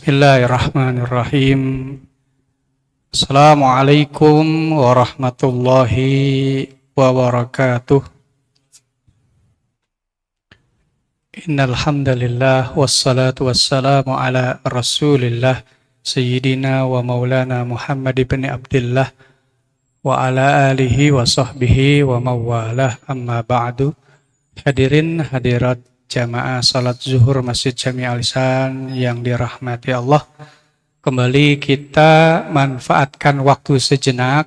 Bismillahirrahmanirrahim. Assalamualaikum warahmatullahi wabarakatuh. Innal hamdalillah wassalatu wassalamu ala Rasulillah sayyidina wa maulana Muhammad ibn Abdullah wa ala alihi wa sahbihi wa mawalah, amma ba'du. Hadirin hadirat jamaah salat zuhur Masjid Jami Al-Ihsan yang dirahmati Allah. Kembali kita manfaatkan waktu sejenak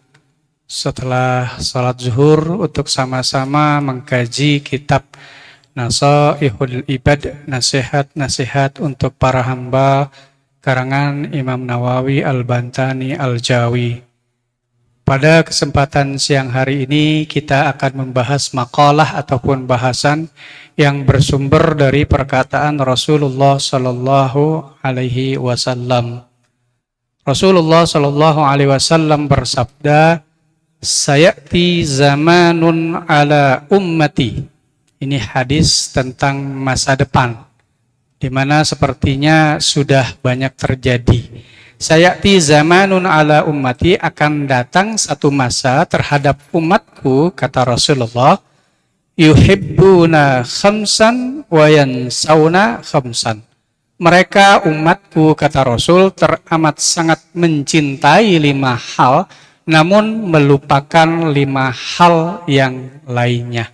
setelah salat zuhur untuk sama-sama mengkaji kitab Nasaihul Ibad, nasihat-nasihat untuk para hamba, karangan Imam Nawawi Al-Bantani Al-Jawi. Pada kesempatan siang hari ini kita akan membahas makalah ataupun bahasan yang bersumber dari perkataan Rasulullah Sallallahu Alaihi Wasallam. Rasulullah Sallallahu Alaihi Wasallam bersabda, "Sayati zamanun ala ummati." Ini hadis tentang masa depan, di mana sepertinya sudah banyak terjadi. Sayati zamanun ala ummati, akan datang satu masa terhadap umatku, kata Rasulullah, yuhibbuna khamsan wa yansawna khamsan. Mereka umatku, kata Rasul, teramat sangat mencintai 5 hal, namun melupakan 5 hal yang lainnya.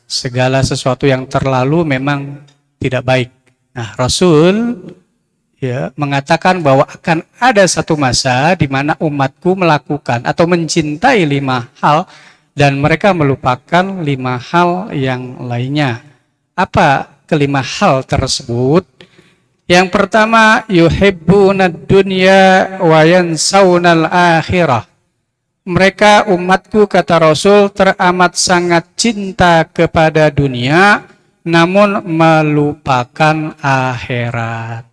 Segala sesuatu yang terlalu memang tidak baik. Nah, Rasul mengatakan bahwa akan ada satu masa di mana umatku melakukan atau mencintai 5 hal dan mereka melupakan 5 hal yang lainnya. Apa kelima hal tersebut? Yang pertama, yuhibbunad dunya wa yansawnal akhirah. Mereka umatku, kata Rasul, teramat sangat cinta kepada dunia namun melupakan akhirat.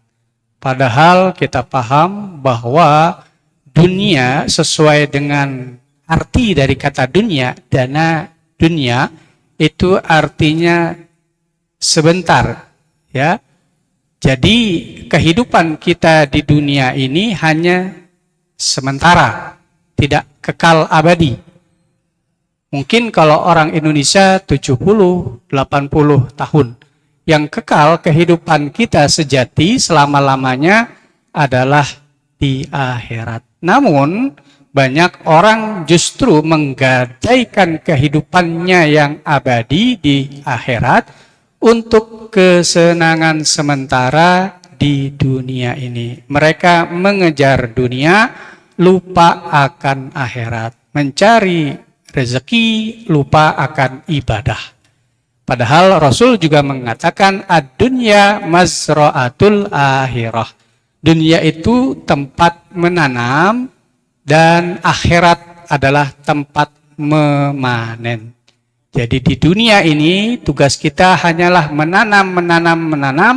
Padahal kita paham bahwa dunia sesuai dengan arti dari kata dunia, dana dunia, itu artinya sebentar, ya. Jadi kehidupan kita di dunia ini hanya sementara, tidak kekal abadi. Mungkin kalau orang Indonesia 70, 80 tahun. Yang kekal kehidupan kita sejati selama-lamanya adalah di akhirat. Namun banyak orang justru menggadaikan kehidupannya yang abadi di akhirat untuk kesenangan sementara di dunia ini. Mereka mengejar dunia, lupa akan akhirat. Mencari rezeki, lupa akan ibadah. Padahal Rasul juga mengatakan ad-dunya mazra'atul akhirah. Dunia itu tempat menanam dan akhirat adalah tempat memanen. Jadi di dunia ini tugas kita hanyalah menanam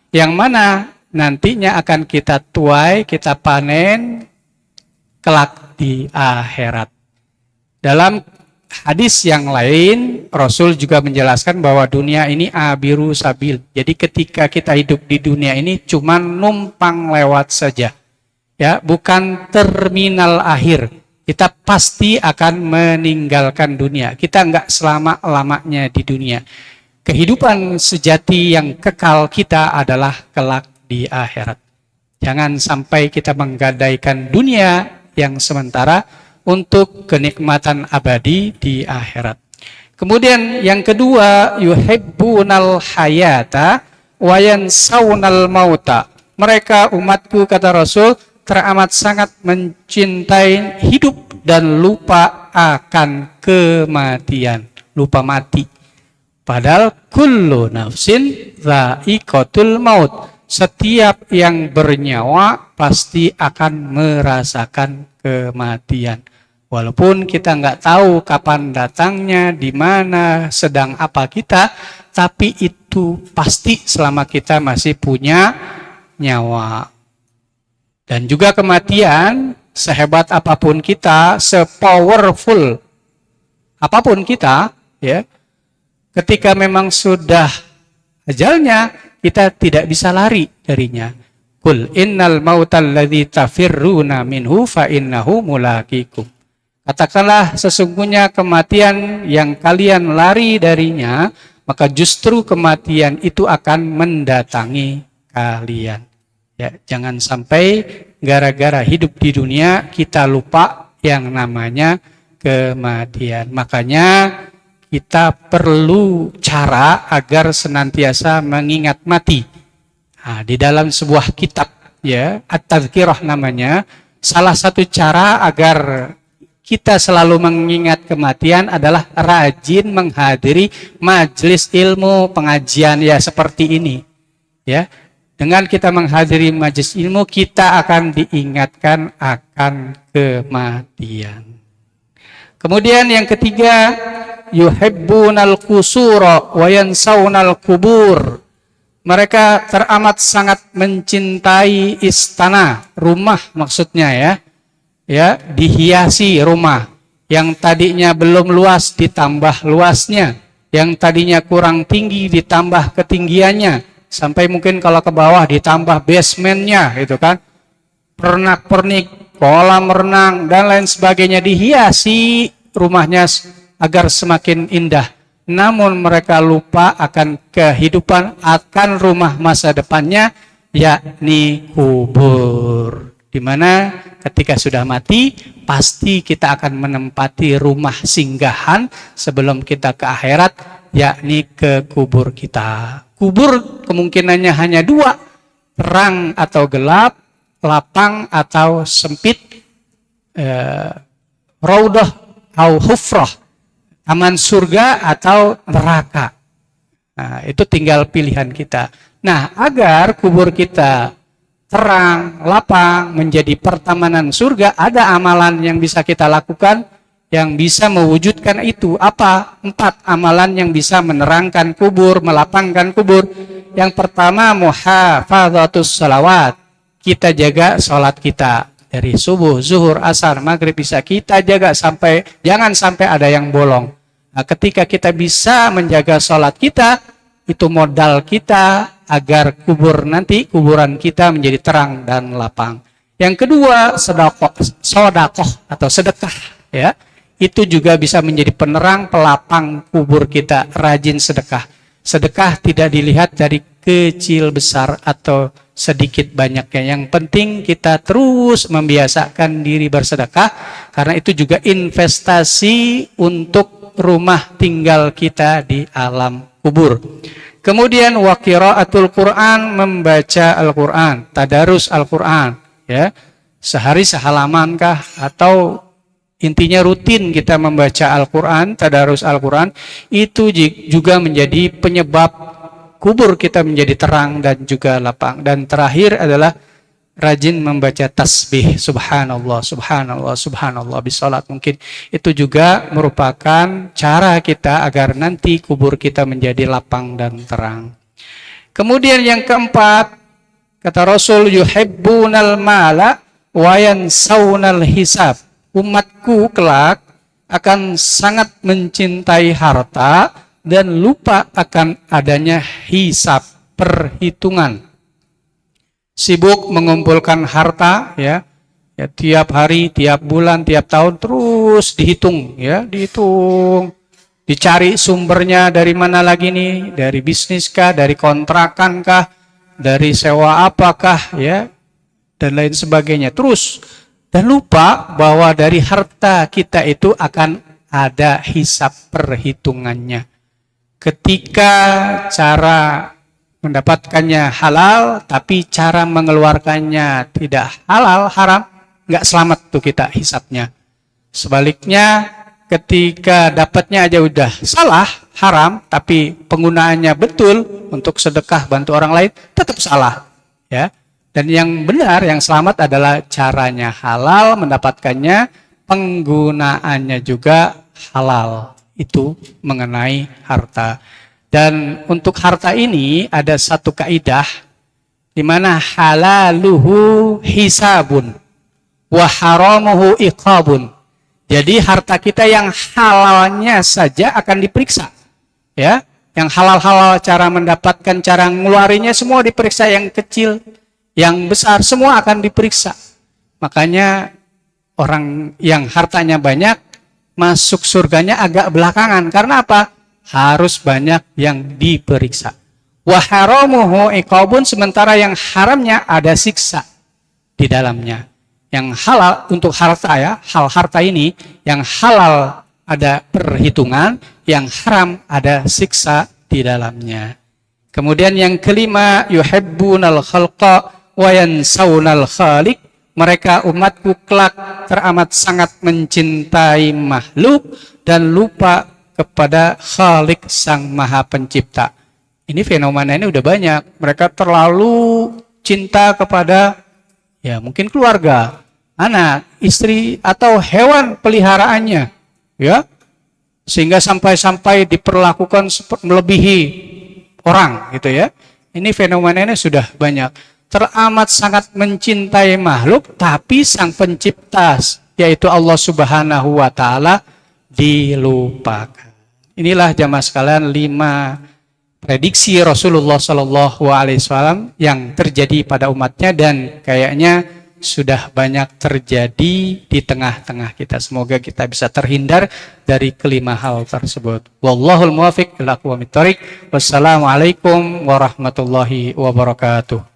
yang mana nantinya akan kita tuai, kita panen kelak di akhirat. Dalam hadis yang lain, Rasul juga menjelaskan bahwa dunia ini abiru sabil. Jadi ketika kita hidup di dunia ini cuma numpang lewat saja. Ya, bukan terminal akhir. Kita pasti akan meninggalkan dunia. Kita enggak selama-lamanya di dunia. Kehidupan sejati yang kekal kita adalah kelak di akhirat. Jangan sampai kita menggadaikan dunia yang sementara untuk kenikmatan abadi di akhirat. Kemudian yang kedua, yuhibbunal hayata wa yansawnal mauta. Mereka umatku, kata Rasul, teramat sangat mencintai hidup dan lupa akan kematian, lupa mati. Padahal kullu nafsin dha'iqatul maut. Setiap yang bernyawa pasti akan merasakan kematian. Walaupun kita nggak tahu kapan datangnya, di mana, sedang apa kita, tapi itu pasti selama kita masih punya nyawa. Dan juga kematian, sehebat apapun kita, sepowerful apapun kita, ya, ketika memang sudah ajalnya, kita tidak bisa lari darinya. Qul innal mautal ladzi tafirruna minhu fa innahu mulaqikum. Katakanlah sesungguhnya kematian yang kalian lari darinya, maka justru kematian itu akan mendatangi kalian. Ya, jangan sampai gara-gara hidup di dunia kita lupa yang namanya kematian. Makanya kita perlu cara agar senantiasa mengingat mati. Nah, di dalam sebuah kitab ya, At-Tadhkirah namanya, salah satu cara agar kita selalu mengingat kematian adalah rajin menghadiri majelis ilmu pengajian ya seperti ini. Ya, dengan kita menghadiri majelis ilmu kita akan diingatkan akan kematian. Kemudian yang ketiga, yuhibbunal qusura wa yansawnal kubur. Mereka teramat sangat mencintai istana, rumah maksudnya ya. Ya, dihiasi rumah yang tadinya belum luas ditambah luasnya, yang tadinya kurang tinggi ditambah ketinggiannya, sampai mungkin kalau ke bawah ditambah basementnya gitu kan, pernak-pernik, kolam renang dan lain sebagainya, dihiasi rumahnya agar semakin indah. Namun mereka lupa akan kehidupan, akan rumah masa depannya, yakni kubur. Di mana ketika sudah mati, pasti kita akan menempati rumah singgahan sebelum kita ke akhirat, yakni ke kubur kita. Kubur kemungkinannya hanya dua, terang atau gelap, lapang atau sempit, raudhah atau hufrah, taman surga atau neraka. Nah, itu tinggal pilihan kita. Nah, agar kubur kita terang, lapang, menjadi pertamanan surga, ada amalan yang bisa kita lakukan yang bisa mewujudkan itu. Apa? 4 amalan yang bisa menerangkan kubur, melapangkan kubur. Yang pertama, muhafadzatus shalawat. Kita jaga sholat kita. Dari subuh, zuhur, asar, maghrib, isya, kita jaga jangan sampai ada yang bolong. Nah, ketika kita bisa menjaga sholat kita, itu modal kita agar kuburan kita menjadi terang dan lapang. Yang kedua, sedekah atau sedekah ya. Itu juga bisa menjadi penerang pelapang kubur kita, rajin sedekah. Sedekah tidak dilihat dari kecil besar atau sedikit banyaknya. Yang penting kita terus membiasakan diri bersedekah, karena itu juga investasi untuk rumah tinggal kita di alam kubur. Kemudian wa qiraatul Quran, membaca Al-Quran, tadarus Al-Quran ya. Sehari sehalaman kah, atau intinya rutin kita membaca Al-Quran, tadarus Al-Quran, itu juga menjadi penyebab kubur kita menjadi terang dan juga lapang. Dan terakhir adalah rajin membaca tasbih, subhanallah, subhanallah, subhanallah, bisalat. Mungkin itu juga merupakan cara kita agar nanti kubur kita menjadi lapang dan terang. Kemudian yang keempat, kata Rasul, yuhibbunal mala wa yansawnal hisab. Umatku kelak akan sangat mencintai harta dan lupa akan adanya hisab, perhitungan. Sibuk mengumpulkan harta ya, tiap hari, tiap bulan, tiap tahun terus dihitung ya, dicari sumbernya dari mana lagi nih, dari bisnis kah, dari kontrakan kah, dari sewa apakah ya, dan lain sebagainya terus, dan lupa bahwa dari harta kita itu akan ada hisab perhitungannya. Ketika cara mendapatkannya halal, tapi cara mengeluarkannya tidak halal, haram, nggak selamat tuh kita hisapnya. Sebaliknya, ketika dapatnya aja udah salah, haram, tapi penggunaannya betul untuk sedekah bantu orang lain, tetap salah. Ya. Dan yang benar, yang selamat adalah caranya halal, mendapatkannya, penggunaannya juga halal. Itu mengenai harta. Dan untuk harta ini ada satu kaidah di mana halaluhu hisabun wa haramuhu iqabun. Jadi harta kita yang halalnya saja akan diperiksa. Ya, yang halal-halal cara mendapatkan, cara ngeluarinnya semua diperiksa, yang kecil, yang besar, semua akan diperiksa. Makanya orang yang hartanya banyak masuk surganya agak belakangan. Karena apa? Harus banyak yang diperiksa. Wa haramuhu iqabun, sementara yang haramnya ada siksa di dalamnya. Yang halal untuk harta ya, hal harta ini yang halal ada perhitungan, yang haram ada siksa di dalamnya. Kemudian yang kelima, yuhibbunal khalqa wa yansawnal khaliq. Mereka umatku kelak teramat sangat mencintai makhluk dan lupa kepada Khalik Sang Maha Pencipta. Ini fenomena ini udah banyak. Mereka terlalu cinta kepada ya mungkin keluarga, anak, istri atau hewan peliharaannya, ya. Sehingga sampai-sampai diperlakukan melebihi orang gitu ya. Ini fenomena ini sudah banyak. Teramat sangat mencintai makhluk, tapi Sang Pencipta yaitu Allah Subhanahu wa Ta'ala dilupakan. Inilah jamaah sekalian 5 prediksi Rasulullah Shallallahu Alaihi Wasallam yang terjadi pada umatnya, dan kayaknya sudah banyak terjadi di tengah-tengah kita. Semoga kita bisa terhindar dari kelima hal tersebut. Wallahul muwaffiq ila aqwamit thoriq. Wassalamualaikum warahmatullahi wabarakatuh.